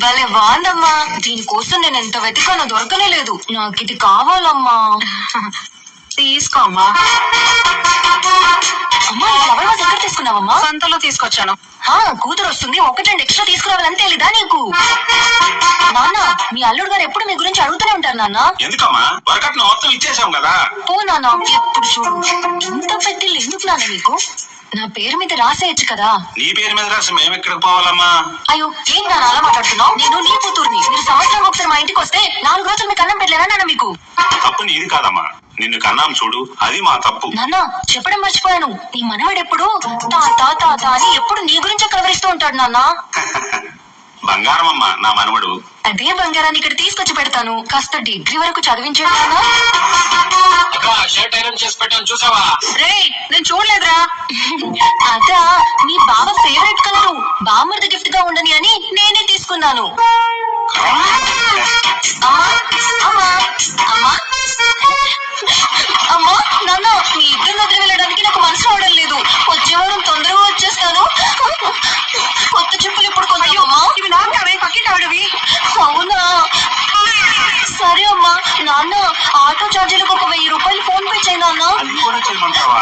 భలే బాగుందమ్మా. దీనికోసం నేను ఎంత వెతికానో దొరకనే లేదు. నాకు ఇది కావాలమ్మా. తీసుకోమ్మా. అమ్మా ఈ ఫ్లవర్ వాజ్ ఎక్కడ తీసుకున్నావమ్మా? సంతలో తీసుకొచ్చాను. కూతురు వస్తుంది, 1-2 ఎక్స్ట్రా తీసుకురావాలని తెలీదా నీకు? నాన్న, మీ అల్లుడు గారు ఎప్పుడు మీ గురించి అడుగుతూనే ఉంటారు నాన్న. ఎందుకమ్మా? వరకట్న మొత్తం ఇచ్చేసాం కదా. పో నాన్న, ఎప్పుడు చూడు ఇంత పెద్ద ఎందుకు నాన్న మీకు? నా పేరు మీద రాసేయచ్చు కదా. నీ పేరు మీద రాసి మేము ఎక్కడికి పోవాలమ్మా? అయ్యో ఏం నాన్న అలా మాట్లాడుతున్నావు? నేను నీ కూతుర్ని. మీరు సంవత్సరం ఒకసారి మా ఇంటికి వస్తే 4 రోజులు మీకు అన్నం పెట్టలేదా నాన్న మీకు? తప్పు నీది కాదమ్మా, నిన్ను కన్నాం చూడు, అది మా తప్పు. నాన్న చెప్పడం మర్చిపోయాను, నీ మనవడు ఎప్పుడు తాత తాత అని ఎప్పుడు నీ గురించే కలవరిస్తూ ఉంటాడు నాన్న. బంగారం అమ్మా నా మనవడు. అదే బంగారాన్ని ఇక్కడ తీసుకొచ్చి పెడతాను. కాస్త డిగ్రీ వరకు చదివించాడు నాన్న. షర్ట్ ఐరన్ చేసి పెట్టాను చూసావా? రే నేను చూడలేదురా. అదా మీ బావ ఫేవరెట్ కలరు, బామ్మర్ది గిఫ్ట్ గా ఉండని అని నేనే తీసుకున్నాను. అమ్మా అమ్మా అమ్మా అమ్మా నాన్న, మీ ఇద్దరు వదిలి వెళ్ళడానికి నాకు మనసు రావడం లేదు. వచ్చే వారం తొందరగా వచ్చేస్తాను. కొత్త చెప్పులు ఇప్పుడు కొన్నాయమ్మా. ఇవి నావి, పక్కింటి ఆవిడవి. అవునా, సరే అమ్మా. నాన్న ఆటో ఛార్జీలకు ఒక 1000 రూపాయలు ఫోన్ పే చేయి నాన్న. అది కూడా చేయమంటావా?